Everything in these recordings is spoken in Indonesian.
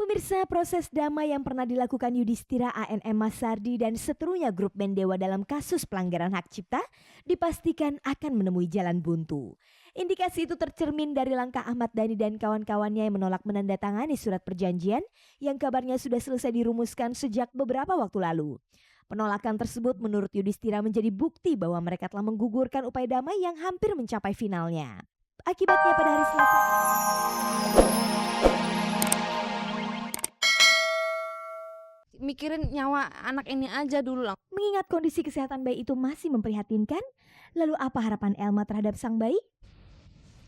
Pemirsa, proses damai yang pernah dilakukan Yudhistira ANM Masardi dan seterunya grup band Dewa dalam kasus pelanggaran hak cipta dipastikan akan menemui jalan buntu. Indikasi itu tercermin dari langkah Ahmad Dhani dan kawan-kawannya yang menolak menandatangani surat perjanjian yang kabarnya sudah selesai dirumuskan sejak beberapa waktu lalu. Penolakan tersebut menurut Yudhistira menjadi bukti bahwa mereka telah menggugurkan upaya damai yang hampir mencapai finalnya. Akibatnya pada hari Selasa mikirin nyawa anak ini aja dulu lang. mengingat kondisi kesehatan bayi itu masih memprihatinkan, lalu apa harapan Elma terhadap sang bayi?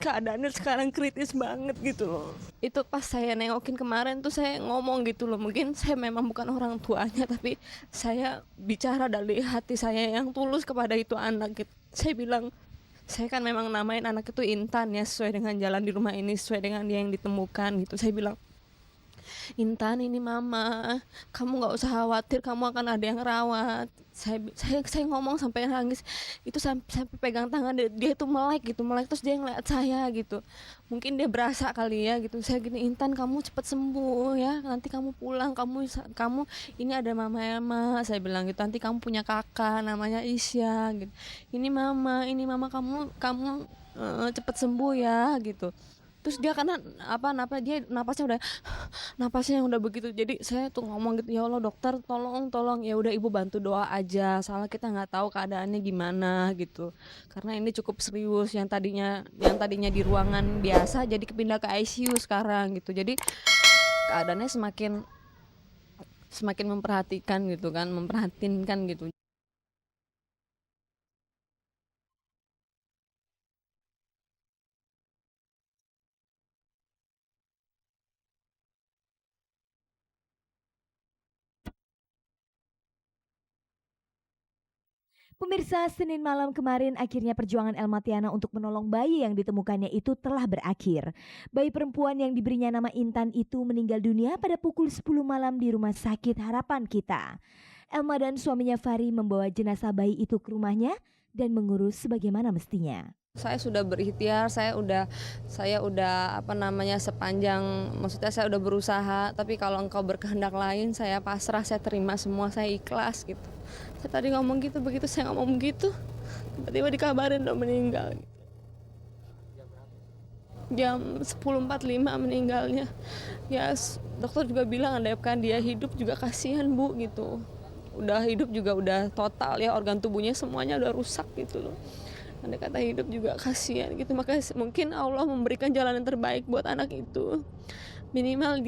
Keadaannya sekarang kritis banget gitu loh. Itu pas saya nengokin kemarin tuh saya ngomong gitu loh, mungkin saya memang bukan orang tuanya tapi saya bicara dari hati saya yang tulus kepada itu anak gitu. Saya bilang, saya kan memang namain anak itu Intan ya, sesuai dengan jalan di rumah ini, sesuai dengan dia yang ditemukan gitu. Saya bilang, Intan ini mama, kamu nggak usah khawatir, kamu akan ada yang rawat. Saya ngomong sampai nangis, itu sampai pegang tangan dia itu melek terus dia ngeliat saya gitu. Mungkin dia berasa kali ya gitu. Saya gini, Intan kamu cepet sembuh ya, nanti kamu pulang, kamu ini ada mama Elma, saya bilang gitu. Nanti kamu punya kakak namanya Isya gitu. Ini mama kamu cepet sembuh ya gitu. Terus dia karena napasnya udah begitu, jadi saya tuh ngomong gitu, ya Allah dokter tolong ya udah ibu bantu doa aja, soalnya kita nggak tahu keadaannya gimana gitu, karena ini cukup serius, yang tadinya di ruangan biasa jadi kepindah ke ICU sekarang gitu, jadi keadaannya semakin memperhatinkan gitu. Pemirsa, Senin malam kemarin akhirnya perjuangan Elma Tiana untuk menolong bayi yang ditemukannya itu telah berakhir. Bayi perempuan yang diberinya nama Intan itu meninggal dunia pada pukul 10 malam di Rumah Sakit Harapan Kita. Elma dan suaminya Fari membawa jenazah bayi itu ke rumahnya dan mengurus sebagaimana mestinya. Saya sudah berikhtiar, saya udah maksudnya saya udah berusaha, tapi kalau engkau berkehendak lain saya pasrah, saya terima semua, saya ikhlas gitu. Saya tadi ngomong gitu, begitu saya ngomong gitu tiba-tiba dikabarin udah meninggal gitu. Jam 10.45 meninggalnya ya. Dokter juga bilang andaikan dia hidup juga kasihan Bu gitu, udah hidup juga udah total ya, organ tubuhnya semuanya udah rusak gitu loh. Andai kata hidup juga kasihan gitu, makanya mungkin Allah memberikan jalan yang terbaik buat anak itu. Minimal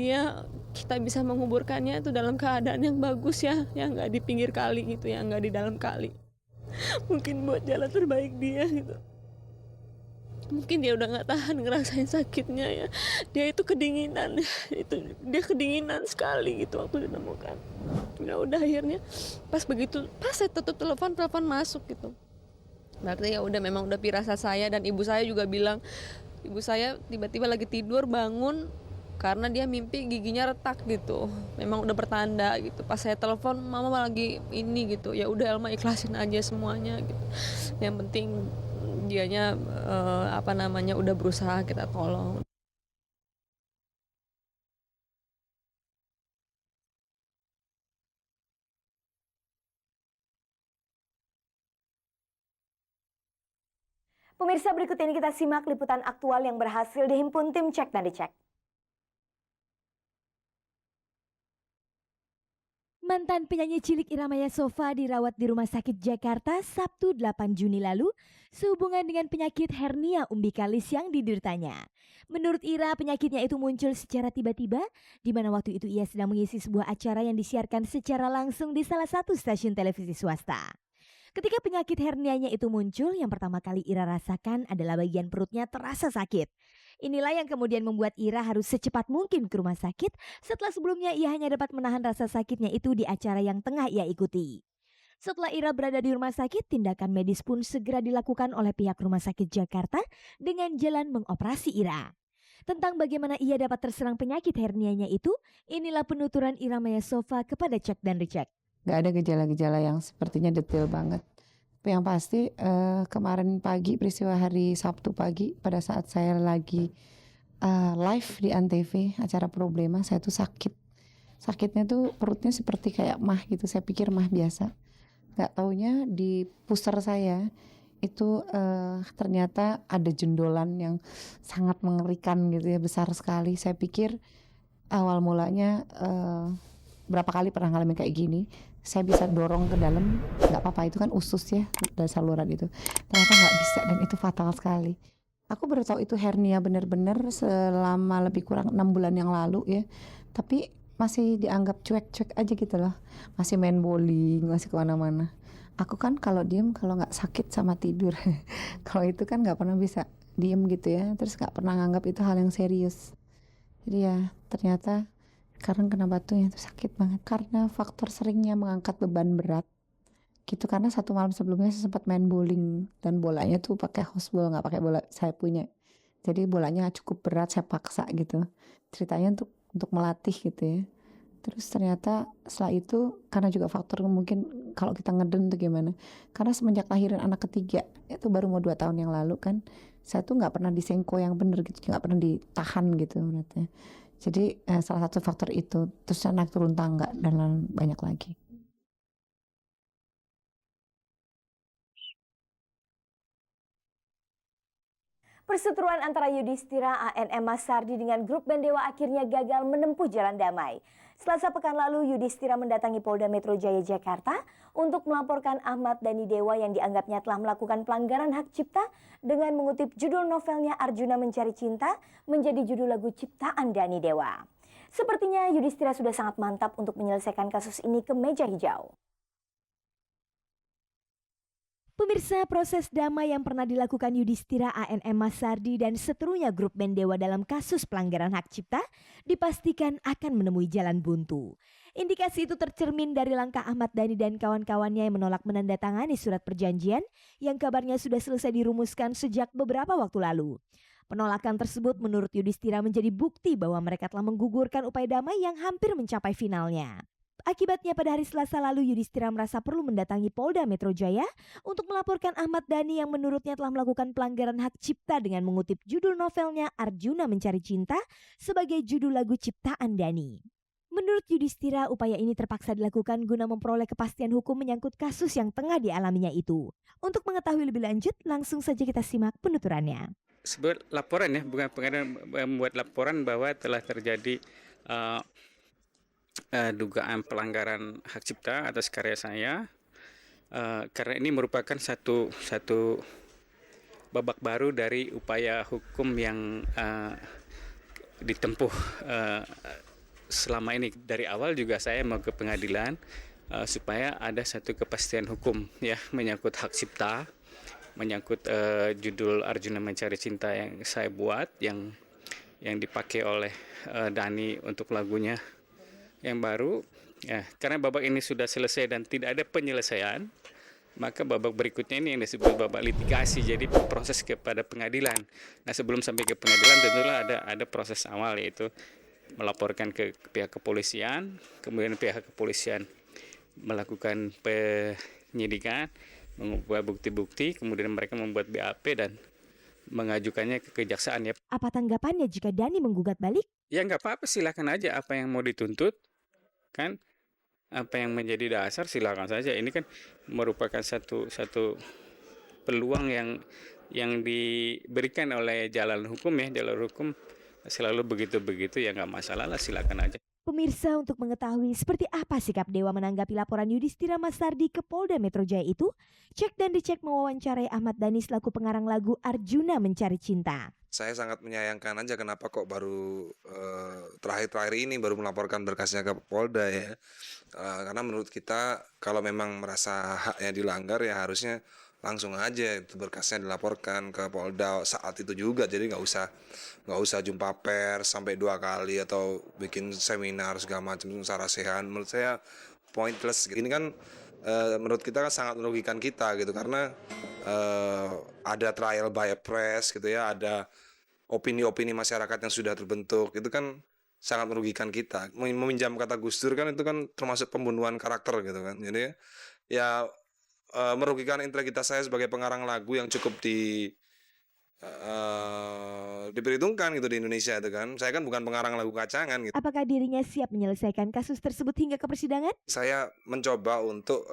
kita bisa menguburkannya itu dalam keadaan yang bagus ya, yang nggak di pinggir kali gitu, yang nggak di dalam kali. Mungkin buat jalan terbaik dia gitu. Mungkin dia udah nggak tahan ngerasain sakitnya ya. Dia itu kedinginan, dia kedinginan sekali gitu waktu ditemukan. Ya udah akhirnya pas saya tutup telepon masuk gitu. Berarti ya udah memang udah firasat saya, dan ibu saya juga bilang, ibu saya tiba-tiba lagi tidur bangun karena dia mimpi giginya retak gitu. Memang udah bertanda gitu. Pas saya telepon mama lagi ini gitu. Ya udah Elma ikhlasin aja semuanya gitu. Yang penting dianya udah berusaha kita tolong. Pemirsa, berikut ini kita simak liputan aktual yang berhasil dihimpun tim Cek dan Dicek. Mantan penyanyi cilik Ira Maya Sova dirawat di Rumah Sakit Jakarta Sabtu 8 Juni lalu sehubungan dengan penyakit hernia umbikalis yang dideritanya. Menurut Ira, penyakitnya itu muncul secara tiba-tiba di mana waktu itu ia sedang mengisi sebuah acara yang disiarkan secara langsung di salah satu stasiun televisi swasta. Ketika penyakit hernianya itu muncul, yang pertama kali Ira rasakan adalah bagian perutnya terasa sakit. Inilah yang kemudian membuat Ira harus secepat mungkin ke rumah sakit setelah sebelumnya ia hanya dapat menahan rasa sakitnya itu di acara yang tengah ia ikuti. Setelah Ira berada di rumah sakit, tindakan medis pun segera dilakukan oleh pihak Rumah Sakit Jakarta dengan jalan mengoperasi Ira. Tentang bagaimana ia dapat terserang penyakit hernianya itu, inilah penuturan Ira Maya Sova kepada Cek dan Dicek. Gak ada gejala-gejala yang sepertinya detail banget. Tapi yang pasti kemarin pagi, peristiwa hari Sabtu pagi, pada saat saya lagi live di Antv, acara Problema, saya tuh sakit. sakitnya tuh perutnya seperti kayak mah gitu, saya pikir mah biasa. Nggak taunya di pusar saya itu ternyata ada jendolan yang sangat mengerikan gitu ya, besar sekali. Saya pikir awal mulanya berapa kali pernah ngalamin kayak gini, saya bisa dorong ke dalam, nggak apa-apa, itu kan usus ya dari saluran itu. Ternyata nggak bisa dan itu fatal sekali. Aku baru tahu itu hernia bener-bener selama lebih kurang 6 bulan yang lalu ya. Tapi masih dianggap cuek-cuek aja gitu loh. Masih main bowling, masih kemana-mana. Aku kan kalau diem, kalau nggak sakit sama tidur. Kalau itu kan nggak pernah bisa diem gitu ya. Terus nggak pernah nganggap itu hal yang serius. Jadi ya ternyata sekarang kena batunya itu sakit banget. Karena faktor seringnya mengangkat beban berat. Gitu, karena 1 malam sebelumnya saya sempat main bowling. Dan bolanya tuh pakai houseball, nggak pakai bola saya punya. Jadi bolanya cukup berat, saya paksa gitu. Ceritanya untuk melatih gitu ya. Terus ternyata setelah itu, karena juga faktor mungkin kalau kita ngeden tuh gimana. Karena semenjak lahiran anak ketiga, itu baru mau 2 tahun yang lalu kan, saya tuh nggak pernah disengko yang bener gitu, nggak pernah ditahan gitu menurutnya. Jadi salah satu faktor itu. Terus anak turun tangga dan lain banyak lagi. Perseteruan antara Yudhistira ANM Masardi dengan grup band Dewa akhirnya gagal menempuh jalan damai. Selasa pekan lalu, Yudhistira mendatangi Polda Metro Jaya Jakarta untuk melaporkan Ahmad Dhani Dewa yang dianggapnya telah melakukan pelanggaran hak cipta dengan mengutip judul novelnya Arjuna Mencari Cinta menjadi judul lagu ciptaan Dhani Dewa. Sepertinya Yudhistira sudah sangat mantap untuk menyelesaikan kasus ini ke meja hijau. Pemirsa, proses damai yang pernah dilakukan Yudhistira ANM Masardi dan seterunya grup band Dewa dalam kasus pelanggaran hak cipta dipastikan akan menemui jalan buntu. Indikasi itu tercermin dari langkah Ahmad Dhani dan kawan-kawannya yang menolak menandatangani surat perjanjian yang kabarnya sudah selesai dirumuskan sejak beberapa waktu lalu. Penolakan tersebut menurut Yudhistira menjadi bukti bahwa mereka telah menggugurkan upaya damai yang hampir mencapai finalnya. Akibatnya pada hari Selasa lalu Yudhistira merasa perlu mendatangi Polda Metro Jaya untuk melaporkan Ahmad Dhani yang menurutnya telah melakukan pelanggaran hak cipta dengan mengutip judul novelnya Arjuna Mencari Cinta sebagai judul lagu ciptaan Dhani. Menurut Yudhistira, upaya ini terpaksa dilakukan guna memperoleh kepastian hukum menyangkut kasus yang tengah dialaminya itu. Untuk mengetahui lebih lanjut, langsung saja kita simak penuturannya. Sebuah laporan ya, bukan pengadilan, membuat laporan bahwa telah terjadi dugaan pelanggaran hak cipta atas karya saya, karena ini merupakan satu babak baru dari upaya hukum yang ditempuh selama ini. Dari awal juga saya mau ke pengadilan supaya ada satu kepastian hukum ya menyangkut hak cipta, menyangkut judul Arjuna Mencari Cinta yang saya buat, yang dipakai oleh Dhani untuk lagunya yang baru ya. Karena babak ini sudah selesai dan tidak ada penyelesaian, maka babak berikutnya ini yang disebut babak litigasi, jadi proses kepada pengadilan. Nah, sebelum sampai ke pengadilan tentulah ada proses awal, yaitu melaporkan ke pihak kepolisian, kemudian pihak kepolisian melakukan penyidikan, membuat bukti-bukti, kemudian mereka membuat BAP dan mengajukannya ke kejaksaan ya. Apa tanggapannya jika Dhani menggugat balik? Ya nggak apa-apa, silakan aja apa yang mau dituntut. Kan apa yang menjadi dasar silakan saja. Ini kan merupakan satu peluang yang diberikan oleh jalan hukum ya. Jalan hukum selalu begitu ya, nggak masalah lah, silakan aja. Pemirsa, untuk mengetahui seperti apa sikap Dewa menanggapi laporan Yudhistira Masardi ke Polda Metro Jaya itu, cek dan dicek mewawancarai Ahmad Dhani selaku pengarang lagu Arjuna Mencari Cinta. Saya sangat menyayangkan aja kenapa kok baru terakhir-terakhir ini baru melaporkan berkasnya ke Polda ya. Karena menurut kita kalau memang merasa haknya dilanggar ya harusnya langsung aja itu berkasnya dilaporkan ke Polda saat itu juga. Jadi nggak usah jumpa pers sampai 2 kali atau bikin seminar segala macam sarasehan. Menurut saya pointless. Ini kan menurut kita kan sangat merugikan kita gitu, karena ada trial by press gitu ya, ada opini-opini masyarakat yang sudah terbentuk, itu kan sangat merugikan kita. Meminjam kata Gus Dur kan itu kan termasuk pembunuhan karakter gitu kan. Jadi ya merugikan integritas saya sebagai pengarang lagu yang cukup diperhitungkan gitu di Indonesia itu kan. Saya kan bukan pengarang lagu kacangan gitu. Apakah dirinya siap menyelesaikan kasus tersebut hingga ke persidangan? Saya mencoba untuk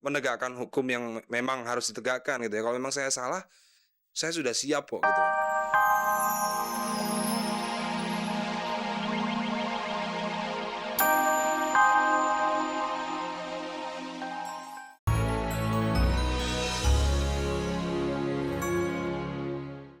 menegakkan hukum yang memang harus ditegakkan gitu ya. Kalau memang saya salah, saya sudah siap kok gitu.